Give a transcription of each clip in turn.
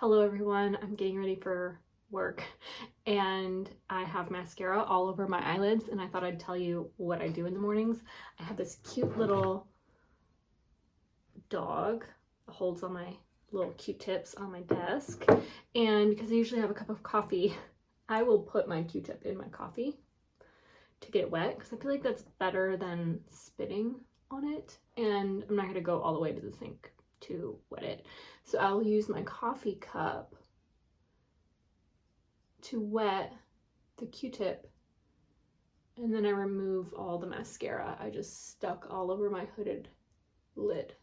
Hello everyone, I'm getting ready for work and I have mascara all over my eyelids and I thought I'd tell you what I do in the mornings. I have this cute little dog that holds all my little Q-tips on my desk, and because I usually have a cup of coffee, I will put my Q-tip in my coffee to get it wet because I feel like that's better than spitting on it, and I'm not going to go all the way to the sink to wet it. So I'll use my coffee cup to wet the Q-tip, and then I remove all the mascara I just stuck all over my hooded lid.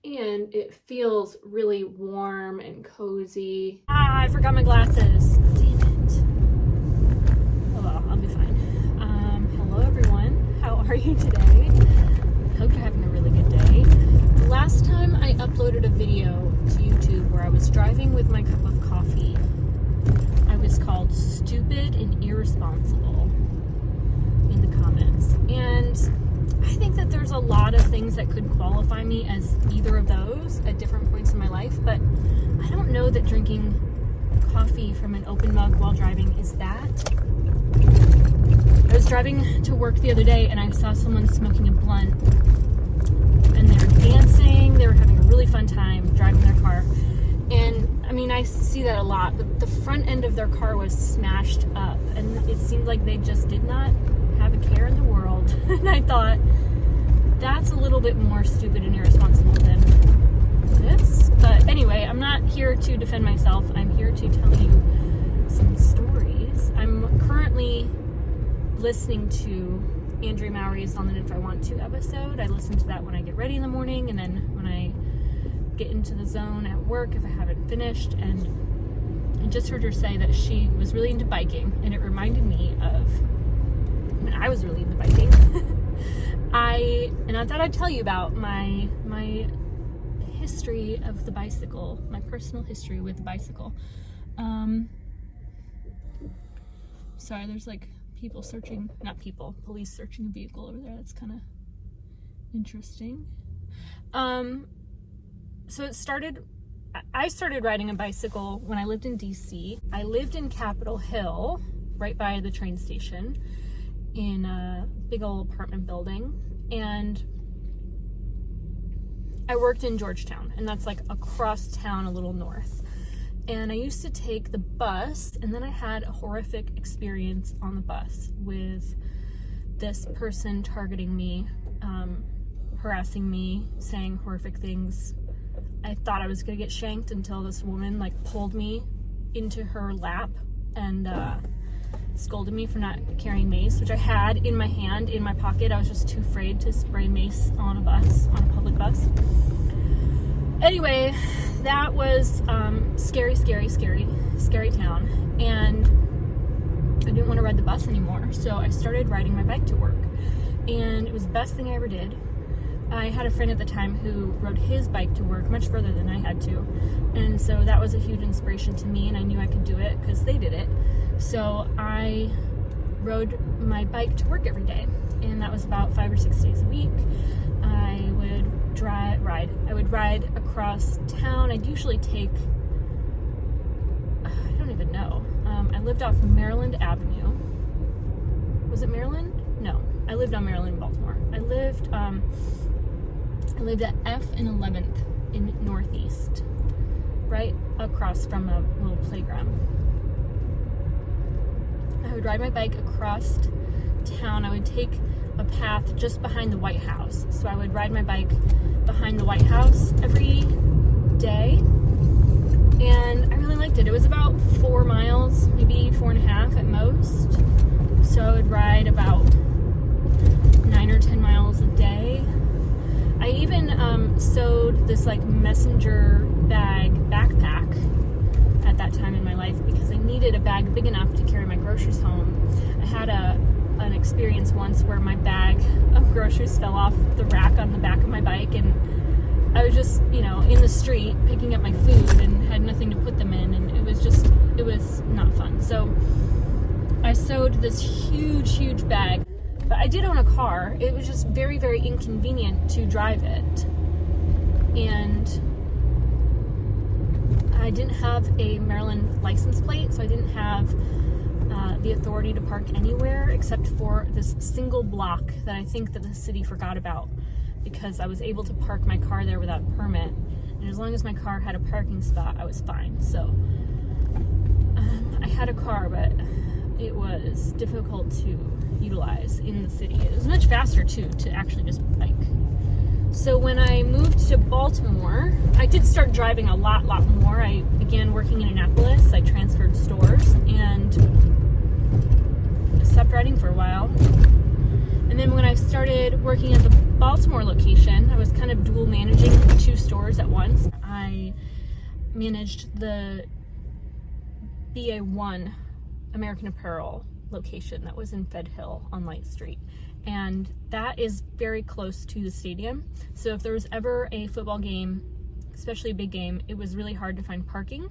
And it feels really warm and cozy. Ah, I forgot my glasses. Damn it. Oh well, I'll be fine. Hello everyone. How are you today? Hope you're having a really good day. The last time I uploaded a video to YouTube where I was driving with my cup of coffee, I was called stupid and irresponsible in the comments. And I think that there's a lot of things that could qualify me as either of those at different points in my life, but I don't know that drinking coffee from an open mug while driving is that. I was driving to work the other day and I saw someone smoking a blunt, and they were dancing, they were having a really fun time driving their car. And I mean, I see that a lot, but the front end of their car was smashed up and it seemed like they just did not have a care in the world. And I thought, that's a little bit more stupid and irresponsible than this. But anyway, I'm not here to defend myself. I'm here to tell you some stories. I'm currently listening to Andrew Mowry's On the If I Want To episode. I listen to that when I get ready in the morning, and then when I get into the zone at work if I haven't finished. And I just heard her say that she was really into biking, and it reminded me of when I was really into biking. I thought I'd tell you about my history of the bicycle, my personal history with the bicycle. Sorry, there's like people searching, police searching a vehicle over there. That's kind of interesting. So I started riding a bicycle when I lived in DC. I lived in Capitol Hill, right by the train station, in a big old apartment building, and I worked in Georgetown, and that's like across town a little north. And I used to take the bus, and then I had a horrific experience on the bus with this person targeting me, harassing me, saying horrific things. I thought I was gonna get shanked until this woman like pulled me into her lap and scolded me for not carrying mace, which I had in my hand, in my pocket. I was just too afraid to spray mace on a bus, on a public bus. Anyway, that was scary town, and I didn't want to ride the bus anymore, so I started riding my bike to work, and it was the best thing I ever did. I had a friend at the time who rode his bike to work much further than I had to, and so that was a huge inspiration to me, and I knew I could do it because they did it. So I rode my bike to work every day, and that was about 5 or 6 days a week. I would ride across town. I'd usually take, I don't even know. I lived off Maryland Avenue. Was it Maryland? No, I lived on Maryland in Baltimore. I lived at F and 11th in Northeast, right across from a little playground. I would ride my bike across town. I would take a path just behind the White House. So I would ride my bike behind the White House every day, and I really liked it. It was about 4 miles, maybe 4.5 at most. So I would ride about 9 or 10 miles a day. I even sewed this like messenger bag backpack at that time in my life because I needed a bag big enough to carry my groceries home. I had an experience once where my bag of groceries fell off the rack on the back of my bike, and I was just, in the street picking up my food and had nothing to put them in, and it was not fun. So I sewed this huge bag, but I did own a car. It was just very, very inconvenient to drive it. And I didn't have a Maryland license plate, so I didn't have the authority to park anywhere except for this single block that I think that the city forgot about, because I was able to park my car there without a permit, and as long as my car had a parking spot, I was fine. So I had a car, but it was difficult to utilize in the city. It was much faster too to actually just bike. So when I moved to Baltimore, I did start driving a lot more. I began working in Annapolis. I transferred stores and I stopped riding for a while. And then when I started working at the Baltimore location, I was kind of dual managing 2 stores at once. I managed the BA1 American Apparel location that was in Fed Hill on Light Street, and that is very close to the stadium. So if there was ever a football game, especially a big game, it was really hard to find parking.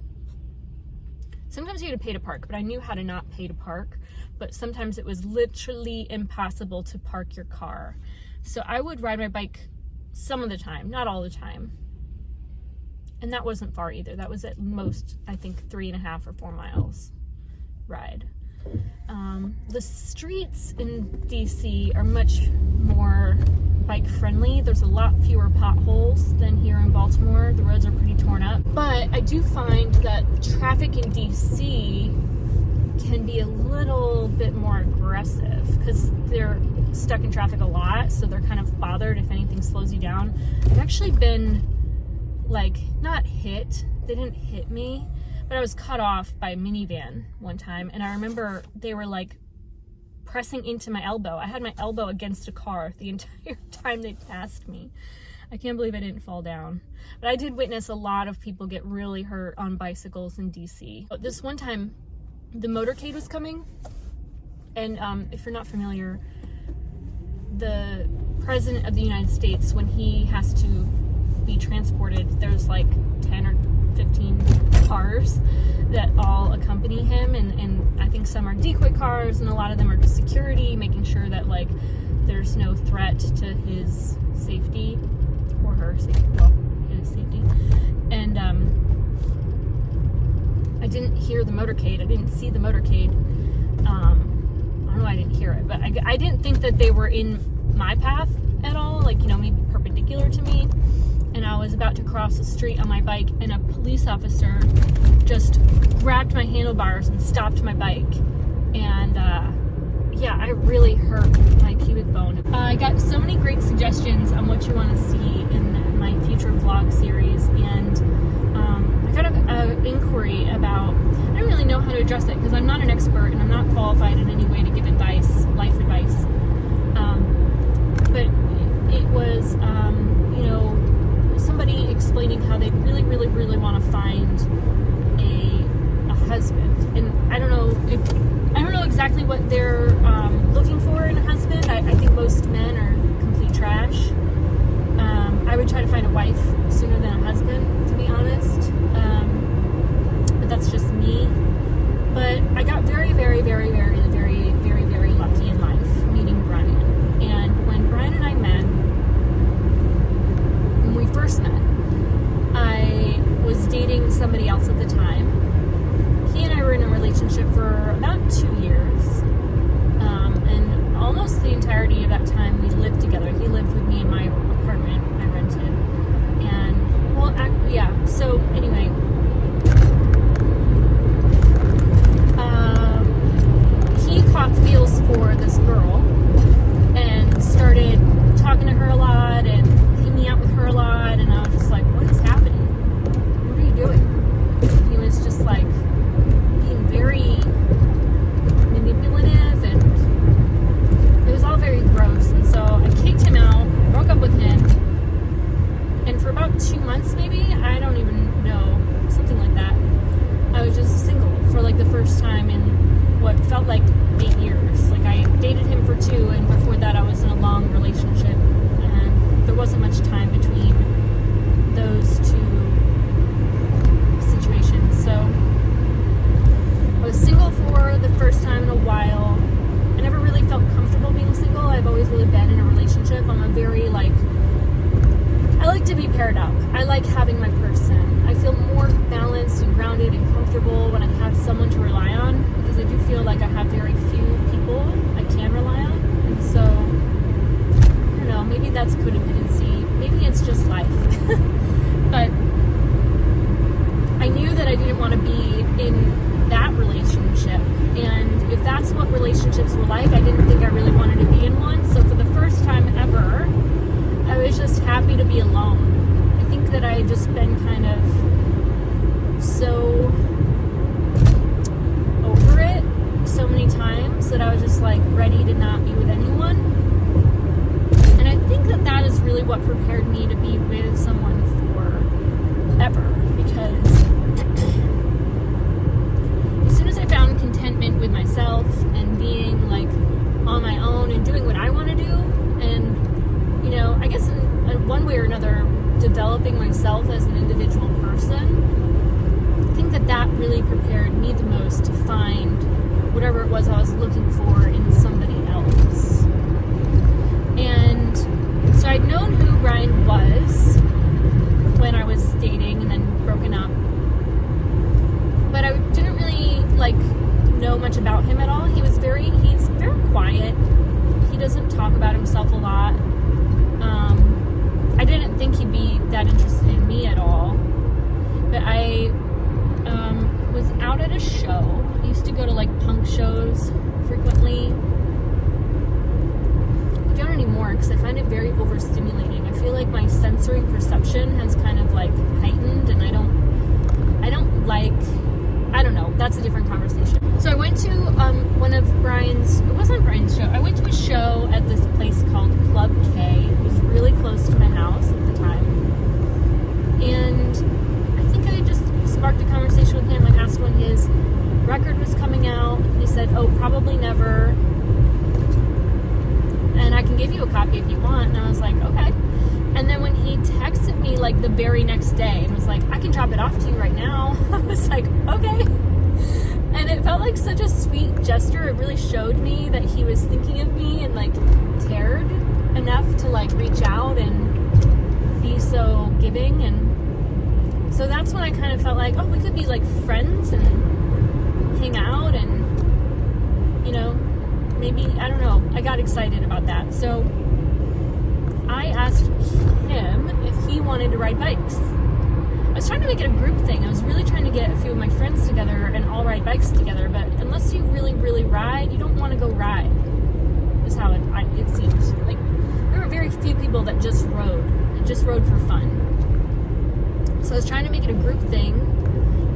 Sometimes you had to pay to park, but I knew how to not pay to park, but sometimes it was literally impossible to park your car. So I would ride my bike some of the time, not all the time, and that wasn't far either. That was at most, I think, 3.5 or 4 miles ride. The streets in DC are much more bike friendly. There's a lot fewer potholes than here in Baltimore. The roads are pretty torn up, but I do find that traffic in DC can be a little bit more aggressive because they're stuck in traffic a lot, so they're kind of bothered if anything slows you down. I've actually been not hit, they didn't hit me, but I was cut off by a minivan one time, and I remember they were pressing into my elbow. I had my elbow against a car the entire time they passed me. I can't believe I didn't fall down. But I did witness a lot of people get really hurt on bicycles in DC. But this one time, the motorcade was coming, and if you're not familiar, the President of the United States, when he has to be transported, there's 10 or 15 cars that all accompany him, and I think some are decoy cars, and a lot of them are just security, making sure that there's no threat to his safety or her safety, well, his safety. And I didn't hear the motorcade. I didn't see the motorcade. I don't know why I didn't hear it, but I didn't think that they were in my path at all, maybe perpendicular to me. And I was about to cross the street on my bike, and a police officer just grabbed my handlebars and stopped my bike. And I really hurt my pubic bone. I got so many great suggestions on what you want to see in my future vlog series, and I got an inquiry about, I don't really know how to address it because I'm not an expert and I'm not qualified in any way to give advice, life advice. But it was, somebody explaining how they really want to find a husband, and I don't know exactly what they're looking for in a husband. I think most men are complete trash. I would try to find a wife sooner than a husband, to be honest, but that's just me. But I got very lucky in life meeting Brian. And when Brian and I met, when we first met, I was dating somebody else at the time. He and I were in a relationship for about 2 years, and almost the entirety of that time we lived together. He lived with me in my apartment I rented, and so anyway, he caught feels for this girl and started talking to her a lot and hanging out with her a lot, and I was just like, what is happening? What are you doing? He was just being very manipulative, and it was all very gross. And so I kicked him out, broke up with him, and for about 2 months maybe, I don't even know, something like that, I was just single for the first time in what felt like 8 years. I dated him for 2, and before that I was in a long relationship, and there wasn't much time between those 2 situations. So I was single for the first time in a while. I never really felt comfortable being single. I've always really been in a relationship. I'm a very I like to be paired up. I like having my person. I feel more balanced and didn't want to be in that relationship. And if that's what relationships were like, I didn't think I really wanted to be in one. So for the first time ever, I was just happy to be alone. I think that I had just been kind of so over it so many times that I was just like ready to not be with anyone. And I think that that is really what prepared me to be with someone forever, because as soon as I found contentment with myself and being like on my own and doing what I want to do, and you know, I guess in one way or another developing myself as an individual person, I think that that really prepared me the most to find whatever it was I was looking for in somebody else. And so I'd known who Brian was when I was dating and then broken up, but I didn't really like know much about him at all. He's very quiet. He doesn't talk about himself a lot. I didn't think he'd be that interested in me at all, but I was out at a show. I used to go to like punk shows frequently. I don't anymore because I find it very overstimulating. I feel like my sensory perception has kind of like heightened, and I don't like, I don't know, that's a different conversation. So I went to one of Brian's, it wasn't Brian's show, I went to a show at this place called Club K. It was really close to my house at the time. And I think I just sparked a conversation with him. I asked when his record was coming out. He said, oh, probably never. And I can give you a copy if you want. And I was like, okay. And then when he texted me like the very next day and was like, I can drop it off to you right now, I was like, okay. And it felt like such a sweet gesture. It really showed me that he was thinking of me and like cared enough to like reach out and be so giving. And so that's when I kind of felt like, oh, we could be like friends and hang out, and you know, maybe, I don't know, I got excited about that. So I asked him if he wanted to ride bikes. I was trying to make it a group thing. I was really trying to get a few of my friends together and all ride bikes together, but unless you really, really ride, you don't want to go ride, is how it seems. Like, there were very few people that just rode for fun. So I was trying to make it a group thing.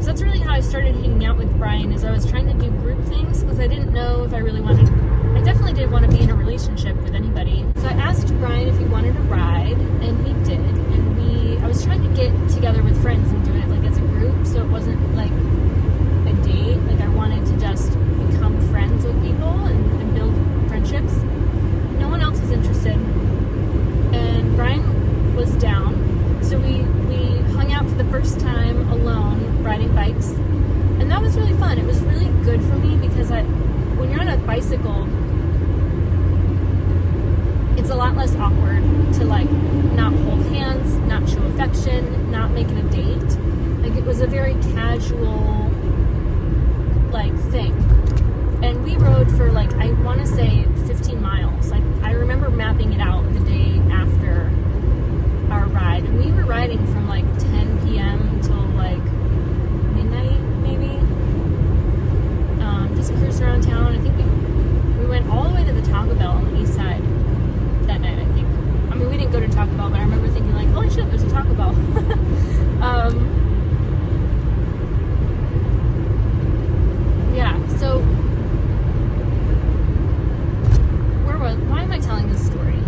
So that's really how I started hanging out with Brian, is I was trying to do group things because I didn't know if I really wanted, I definitely didn't want to be in a relationship with anybody. So I asked Brian if he wanted to ride, and he did. And I was trying to get together with friends and do it like as a group, so it wasn't like a date. Like I wanted to just become friends with people and build friendships. No one else was interested. And Brian was down. So we hung out for the first time alone, riding bikes, and that was really fun. It was really good for me because when you're on a bicycle, it's a lot less awkward to like not hold hands, not show affection, not make it a date. Like it was a very casual like thing. And we rode for like, I want to say 15 miles. Like I remember mapping it out the day after our ride, and we were riding from like 10 p.m. till like midnight maybe, just cruising around town. I think we went all the way to the Taco Bell on the east side that night, I think. I mean, we didn't go to Taco Bell, but I remember thinking like, holy shit, there's a Taco Bell. Yeah, so why am I telling this story?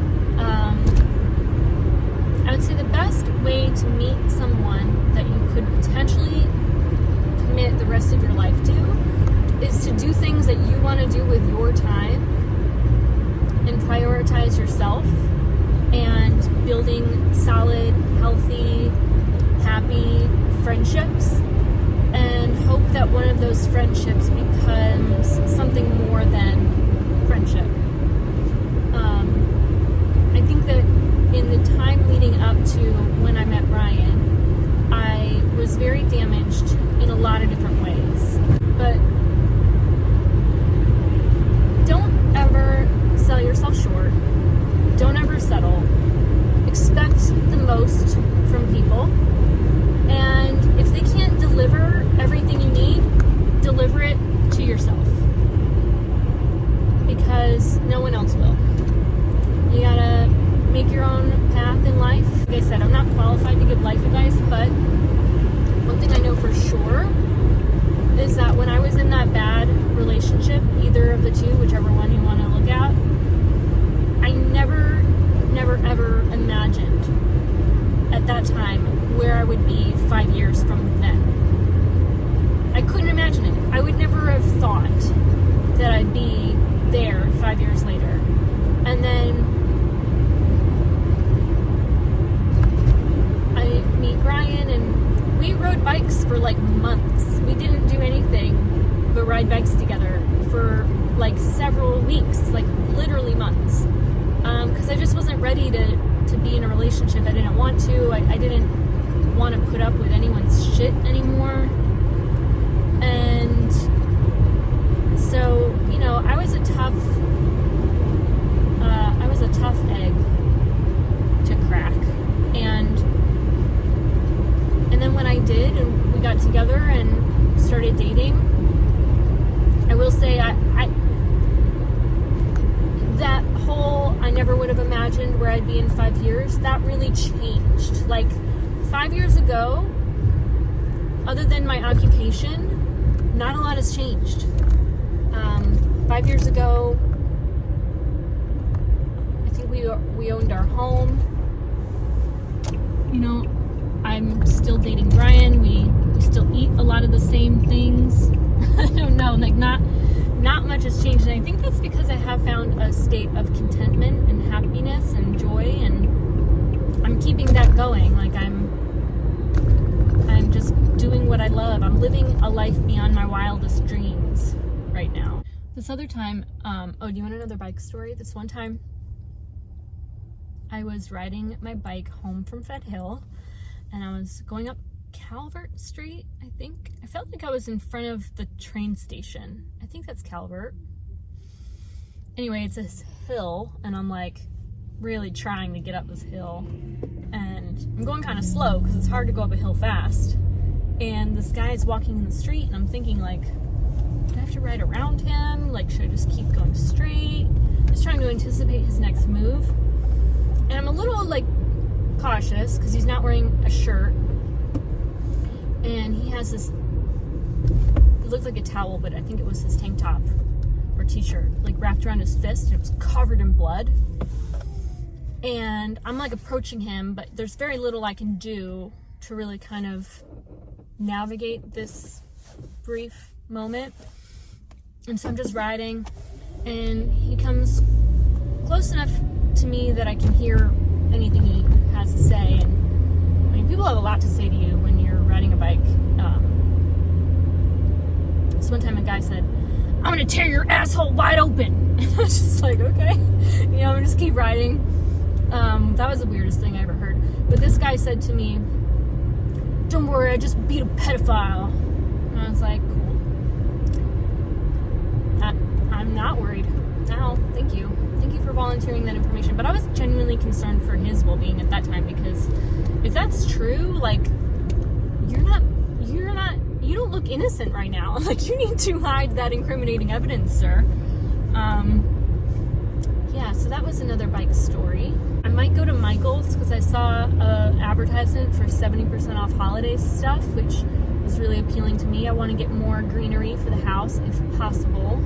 I would say the best way to meet someone that you could potentially commit the rest of your life to is to do things that you want to do with your time and prioritize yourself and building solid, healthy, happy friendships, and hope that one of those friendships becomes something more than friendship. I think that in the time leading up to when I met Brian, I was very damaged in a lot of different ways. But don't ever sell yourself short. Don't ever settle. Expect the most from people. And if they can't deliver every thought that I'd be there 5 years later. And then I meet Brian, and we rode bikes for like months. We didn't do anything but ride bikes together for like several weeks, like literally months. Because I just wasn't ready to be in a relationship. I didn't want to. I didn't want to put up with anyone's shit anymore. And so, you know, I was a tough egg to crack. And then when I did, and we got together and started dating, I will say that whole I never would have imagined where I'd be in 5 years, that really changed. Like 5 years ago, other than my occupation, not a lot has changed. 5 years ago, I think we owned our home. You know, I'm still dating Brian. We still eat a lot of the same things. I don't know, like not much has changed. And I think that's because I have found a state of contentment and happiness and joy, and I'm keeping that going. Like I'm just doing what I love. I'm living a life beyond my wildest dreams right now. This other time, do you want another bike story? This one time, I was riding my bike home from Fed Hill, and I was going up Calvert Street, I think. I felt like I was in front of the train station. I think that's Calvert. Anyway, it's this hill, and I'm like really trying to get up this hill, and I'm going kind of slow because it's hard to go up a hill fast. And this guy is walking in the street, and I'm thinking like, do I have to ride around him? Like, should I just keep going straight? Just trying to anticipate his next move. And I'm a little like cautious because he's not wearing a shirt, and he has this, it looked like a towel, but I think it was his tank top or t-shirt, like wrapped around his fist, and it was covered in blood. And I'm like approaching him, but there's very little I can do to really kind of navigate this brief moment. And so I'm just riding, and he comes close enough to me that I can hear anything he has to say. And I mean, people have a lot to say to you when you're riding a bike. So one time a guy said, "I'm gonna tear your asshole wide open." And I was just like, okay, you know, I'm just keep riding. That was the weirdest thing I ever heard. But this guy said to me, "Don't worry, I just beat a pedophile." And I was like, cool. I'm not worried. No, thank you. Thank you for volunteering that information. But I was genuinely concerned for his well-being at that time, because if that's true, like, you don't look innocent right now. Like, you need to hide that incriminating evidence, sir. Yeah, so that was another bike story. I might go to Michael's because I saw an advertisement for 70% off holiday stuff, which was really appealing to me. I want to get more greenery for the house if possible.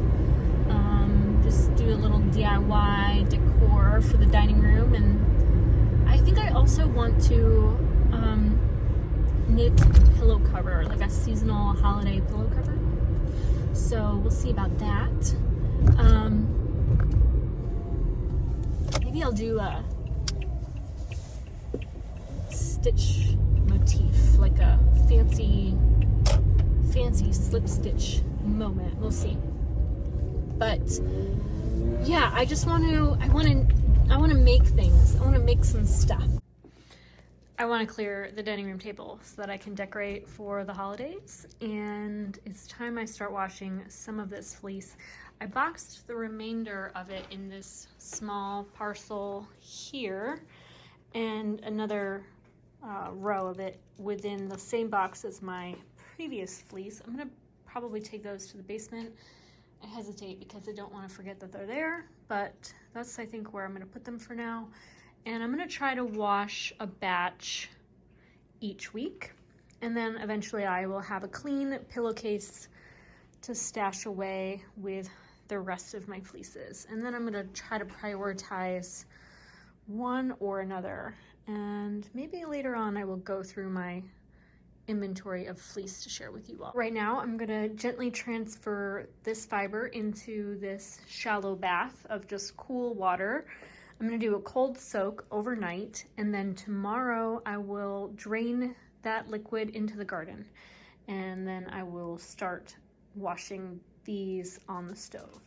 Just do a little DIY decor for the dining room, and I think I also want to knit a pillow cover, like a seasonal holiday pillow cover. So we'll see about that. Maybe I'll do a stitch motif, like a fancy slip stitch moment. We'll see. But yeah, I want to make things. I want to make some stuff. I want to clear the dining room table so that I can decorate for the holidays, and it's time I start washing some of this fleece. I boxed the remainder of it in this small parcel here, and another row of it within the same box as my previous fleece. I'm gonna probably take those to the basement. I hesitate because I don't want to forget that they're there, but that's, I think, where I'm going to put them for now. And I'm going to try to wash a batch each week, and then eventually I will have a clean pillowcase to stash away with the rest of my fleeces. And then I'm going to try to prioritize one or another, and maybe later on I will go through my inventory of fleece to share with you all. Right now, I'm gonna gently transfer this fiber into this shallow bath of just cool water. I'm gonna do a cold soak overnight, and then tomorrow I will drain that liquid into the garden. And then I will start washing these on the stove.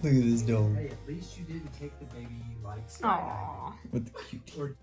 Look at this dome. Hey, at least you didn't take the baby like Aww. With the cutie.